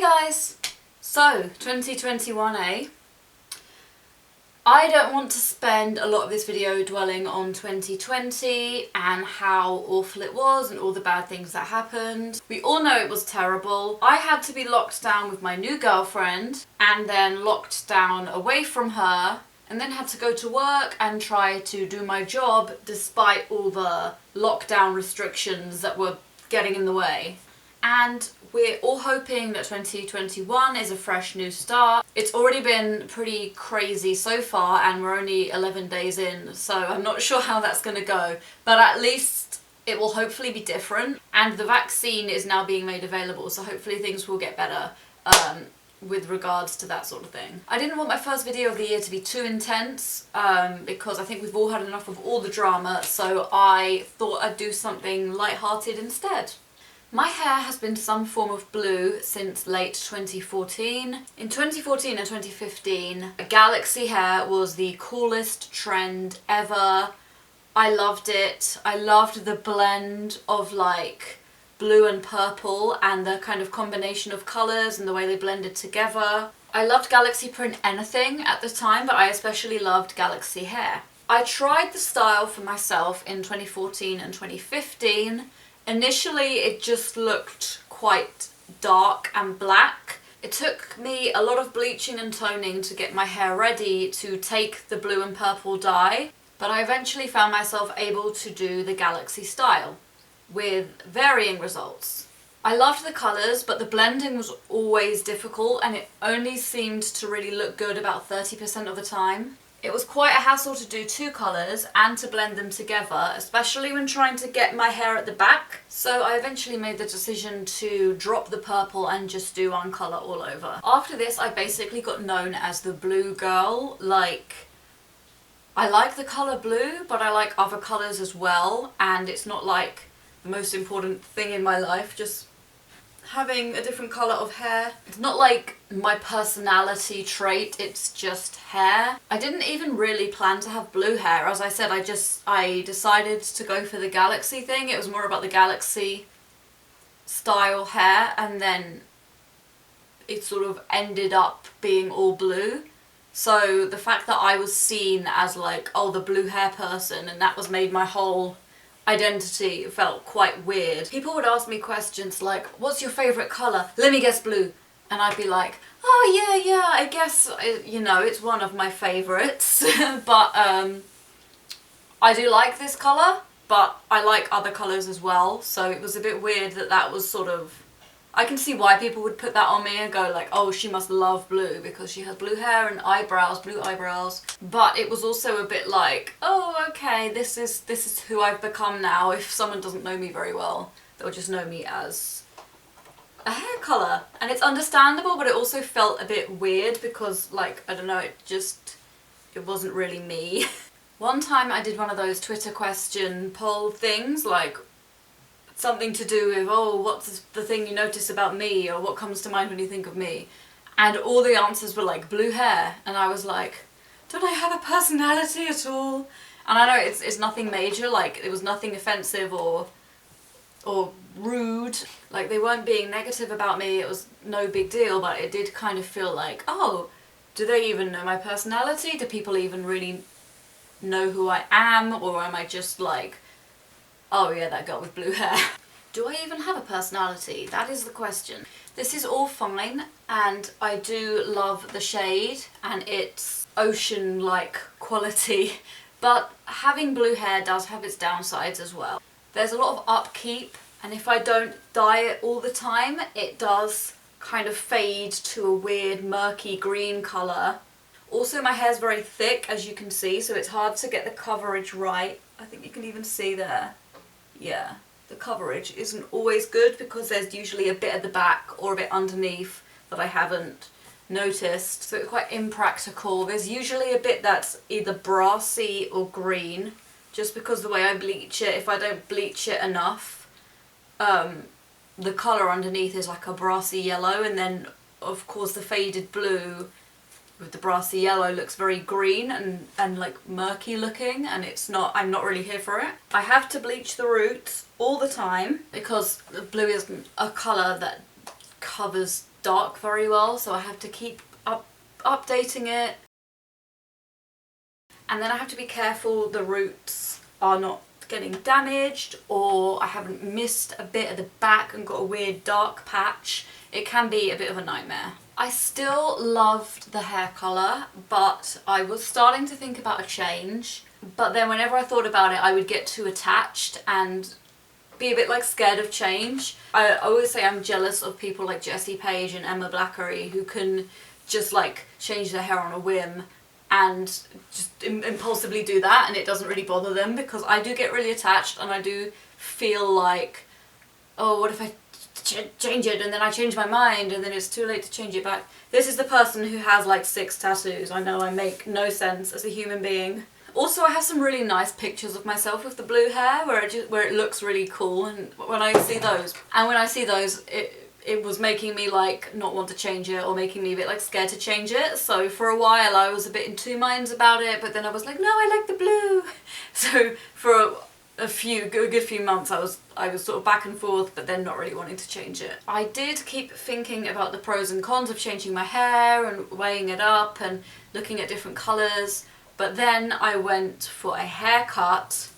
guys! So, 2021, I don't want to spend a lot of this video dwelling on 2020 and how awful it was and all the bad things that happened. We all know it was terrible. I had to be locked down with my new girlfriend and then locked down away from her and then had to go to work and try to do my job despite all the lockdown restrictions that were getting in the way. And we're all hoping that 2021 is a fresh new start. It's already been pretty crazy so far and we're only 11 days in, so I'm not sure how that's going to go, but at least it will hopefully be different. And the vaccine is now being made available, so hopefully things will get better with regards to that sort of thing. I didn't want my first video of the year to be too intense because I think we've all had enough of all the drama, so I thought I'd do something lighthearted instead. My hair has been some form of blue since late 2014. In 2014 and 2015, galaxy hair was the coolest trend ever. I loved it. I loved the blend of like blue and purple and the kind of combination of colours and the way they blended together. I loved galaxy print anything at the time, but I especially loved galaxy hair. I tried the style for myself in 2014 and 2015. Initially it just looked quite dark and black. It took me a lot of bleaching and toning to get my hair ready to take the blue and purple dye, but I eventually found myself able to do the galaxy style with varying results. I loved the colours, but the blending was always difficult and it only seemed to really look good about 30% of the time. It was quite a hassle to do two colours and to blend them together, especially when trying to get my hair at the back. So I eventually made the decision to drop the purple and just do one colour all over. After this, I basically got known as the blue girl. I like the colour blue, but I like other colours as well, and it's not like the most important thing in my life, just having a different colour of hair. It's not like my personality trait, it's just hair. I didn't even really plan to have blue hair. As I said, I decided to go for the galaxy thing. It was more about the galaxy style hair, and then it sort of ended up being all blue. So the fact that I was seen as like, oh, the blue hair person, and that was made my whole identity, felt quite weird. People would ask me questions like, what's your favourite colour? Let me guess blue. And I'd be like, oh yeah, I guess, you know, it's one of my favourites. But I do like this colour, but I like other colours as well. So it was a bit weird that that was sort of, I can see why people would put that on me and go like, oh, she must love blue because she has blue hair and eyebrows, blue eyebrows. But it was also a bit like, oh, okay, this is who I've become now. If someone doesn't know me very well, they'll just know me as a hair colour. And it's understandable, but it also felt a bit weird because, like, I don't know, it wasn't really me. One time I did one of those Twitter question poll things, like, something to do with, oh, what's the thing you notice about me, or what comes to mind when you think of me? And all the answers were like, blue hair. And I was like, don't I have a personality at all? And I know it's nothing major, like it was nothing offensive or rude. Like they weren't being negative about me, it was no big deal, but it did kind of feel like, oh, do they even know my personality? Do people even really know who I am? Or am I just like, oh yeah, that girl with blue hair. Do I even have a personality? That is the question. This is all fine, and I do love the shade and its ocean-like quality, but having blue hair does have its downsides as well. There's a lot of upkeep, and if I don't dye it all the time, it does kind of fade to a weird murky green colour. Also, my hair's very thick, as you can see, so it's hard to get the coverage right. I think you can even see there. Yeah, the coverage isn't always good because there's usually a bit at the back or a bit underneath that I haven't noticed, so it's quite impractical. There's usually a bit that's either brassy or green, just because the way I bleach it, if I don't bleach it enough, the colour underneath is like a brassy yellow, and then of course the faded blue with the brassy yellow looks very green and like murky looking, and I'm not really here for it. I have to bleach the roots all the time because the blue isn't a colour that covers dark very well, so I have to keep updating it. And then I have to be careful the roots are not getting damaged, or I haven't missed a bit at the back and got a weird dark patch. It can be a bit of a nightmare. I still loved the hair colour, but I was starting to think about a change. But then whenever I thought about it, I would get too attached and be a bit like scared of change. I always say I'm jealous of people like Jessie Page and Emma Blackery who can just like change their hair on a whim and just impulsively do that, and it doesn't really bother them, because I do get really attached and I do feel like, oh, what if I change it and then I change my mind and then it's too late to change it back. This is the person who has like 6 tattoos. I know I make no sense as a human being. Also, I have some really nice pictures of myself with the blue hair where it looks really cool, and when I see those, it was making me like not want to change it, or making me a bit like scared to change it. So for a while I was a bit in two minds about it, but then I was like, no, I like the blue. So for a good few months I was sort of back and forth, but then not really wanting to change it. I did keep thinking about the pros and cons of changing my hair and weighing it up and looking at different colours, but then I went for a haircut,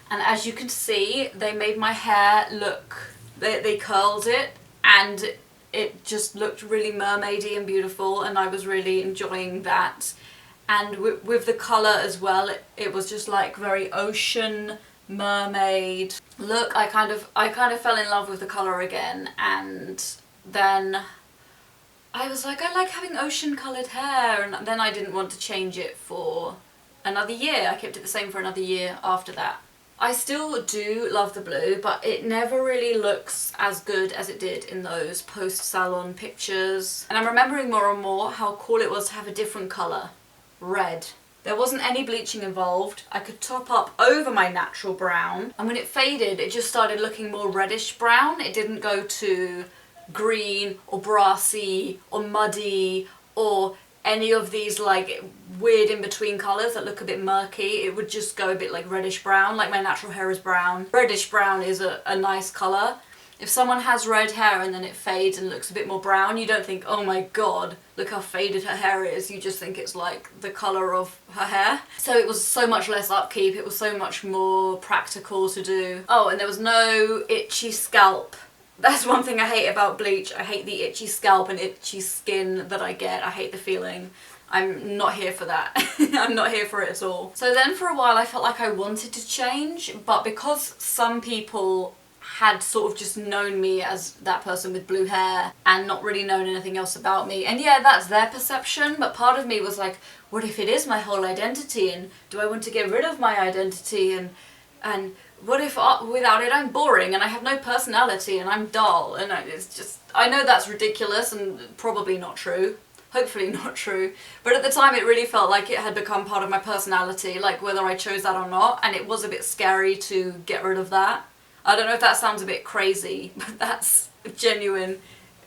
and as you can see, they made my hair look, they curled it, and it just looked really mermaidy and beautiful, and I was really enjoying that. And with the colour as well, it was just like very ocean, mermaid look. I kind of fell in love with the colour again, and then I was like, I like having ocean coloured hair, and then I didn't want to change it for another year. I kept it the same for another year after that. I still do love the blue, but it never really looks as good as it did in those post-salon pictures. And I'm remembering more and more how cool it was to have a different colour. Red. There wasn't any bleaching involved. I could top up over my natural brown, and when it faded, it just started looking more reddish brown. It didn't go to green or brassy or muddy or any of these like weird in-between colours that look a bit murky. It would just go a bit like reddish brown, like my natural hair is brown. Reddish brown is a nice colour. If someone has red hair and then it fades and looks a bit more brown, you don't think, oh my god, look how faded her hair is. You just think it's like the colour of her hair. So it was so much less upkeep, it was so much more practical to do. Oh, and there was no itchy scalp. That's one thing I hate about bleach. I hate the itchy scalp and itchy skin that I get. I hate the feeling. I'm not here for that. I'm not here for it at all. So then for a while I felt like I wanted to change, but because some people had sort of just known me as that person with blue hair and not really known anything else about me, and yeah, that's their perception, but part of me was like, what if it is my whole identity, and do I want to get rid of my identity, and what if without it I'm boring and I have no personality and I'm dull, and it's just, I know that's ridiculous and probably not true, hopefully not true, but at the time it really felt like it had become part of my personality, like whether I chose that or not, and it was a bit scary to get rid of that. I don't know if that sounds a bit crazy, but that's a genuine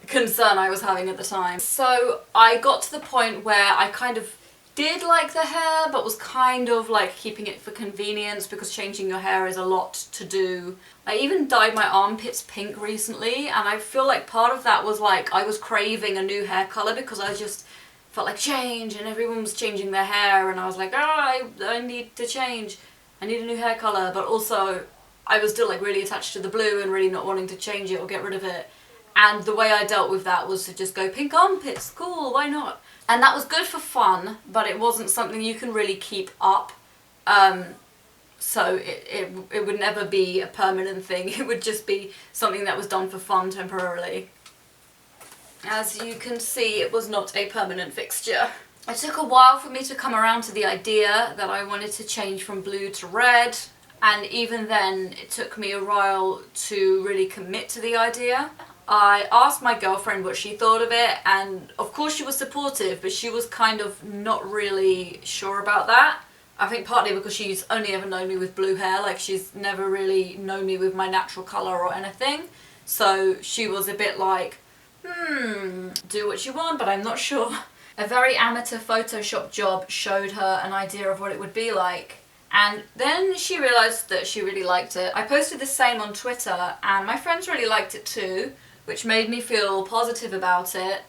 concern I was having at the time. So I got to the point where I kind of did like the hair, but was kind of like keeping it for convenience, because changing your hair is a lot to do. I even dyed my armpits pink recently, and I feel like part of that was like I was craving a new hair colour, because I just felt like change and everyone was changing their hair, and I was like, oh, I need to change. I need a new hair colour, but also I was still like really attached to the blue and really not wanting to change it or get rid of it. And the way I dealt with that was to just go pink armpits, cool, why not? And that was good for fun, but it wasn't something you can really keep up. So it would never be a permanent thing. It would just be something that was done for fun temporarily. As you can see, it was not a permanent fixture. It took a while for me to come around to the idea that I wanted to change from blue to red. And even then, it took me a while to really commit to the idea. I asked my girlfriend what she thought of it, and of course she was supportive, but she was kind of not really sure about that. I think partly because she's only ever known me with blue hair, like she's never really known me with my natural colour or anything. So she was a bit like, do what you want, but I'm not sure. A very amateur Photoshop job showed her an idea of what it would be like. And then she realised that she really liked it. I posted the same on Twitter, and my friends really liked it too, which made me feel positive about it.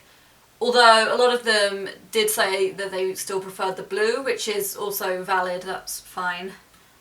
Although a lot of them did say that they still preferred the blue, which is also valid, that's fine.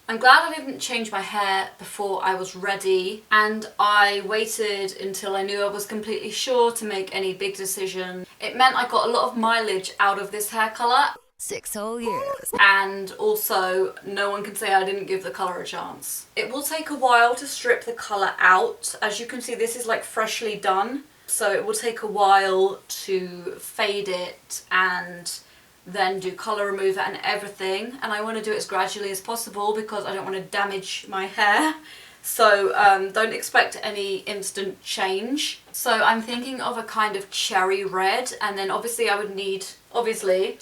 I'm glad I didn't change my hair before I was ready, and I waited until I knew I was completely sure to make any big decision. It meant I got a lot of mileage out of this hair colour. 6 whole years. And also, no one can say I didn't give the colour a chance. It will take a while to strip the colour out. As you can see, this is like freshly done. So it will take a while to fade it and then do colour remover and everything. And I want to do it as gradually as possible because I don't want to damage my hair. So don't expect any instant change. So I'm thinking of a kind of cherry red, and then obviously I would need to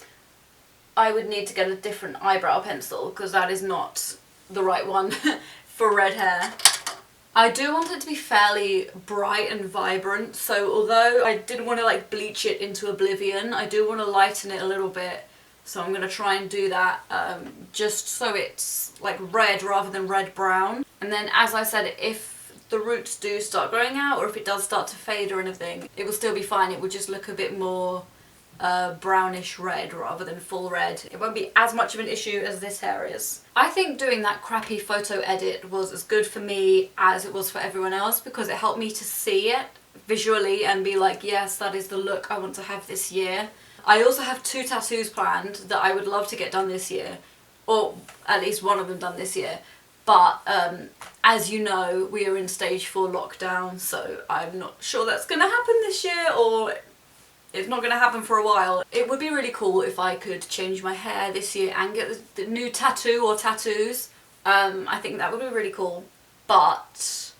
get a different eyebrow pencil because that is not the right one for red hair. I do want it to be fairly bright and vibrant, so although I didn't want to like bleach it into oblivion, I do want to lighten it a little bit. So I'm going to try and do that just so it's like red rather than red-brown. And then, as I said, if the roots do start growing out or if it does start to fade or anything, it will still be fine. It will just look a bit more brownish red rather than full red. It won't be as much of an issue as this hair is. I think doing that crappy photo edit was as good for me as it was for everyone else because it helped me to see it visually and be like, yes, that is the look I want to have this year. I also have 2 tattoos planned that I would love to get done this year, or at least one of them done this year. But as you know, we are in stage 4 lockdown, so I'm not sure that's going to happen this year, or it's not going to happen for a while. It would be really cool if I could change my hair this year and get the new tattoo or tattoos. I think that would be really cool. But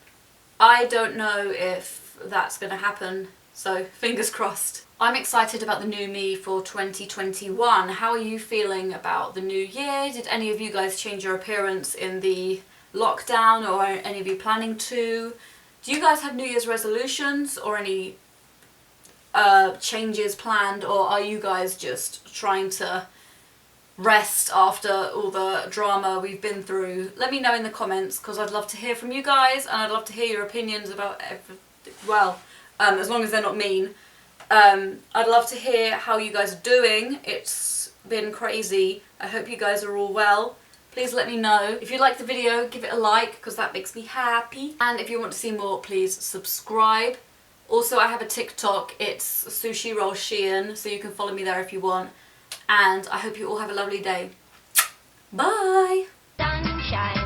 I don't know if that's going to happen, so fingers crossed. I'm excited about the new me for 2021. How are you feeling about the new year? Did any of you guys change your appearance in the lockdown, or are any of you planning to? Do you guys have New Year's resolutions or any changes planned, or are you guys just trying to rest after all the drama we've been through? Let me know in the comments because I'd love to hear from you guys, and I'd love to hear your opinions about everything. Well, as long as they're not mean. I'd love to hear how you guys are doing. It's been crazy. I hope you guys are all well. Please let me know. If you like the video, give it a like because that makes me happy. And if you want to see more, please subscribe. Also, I have a TikTok. It's Sushi Roll Sheehan, so you can follow me there if you want. And I hope you all have a lovely day. Bye! Sunshine.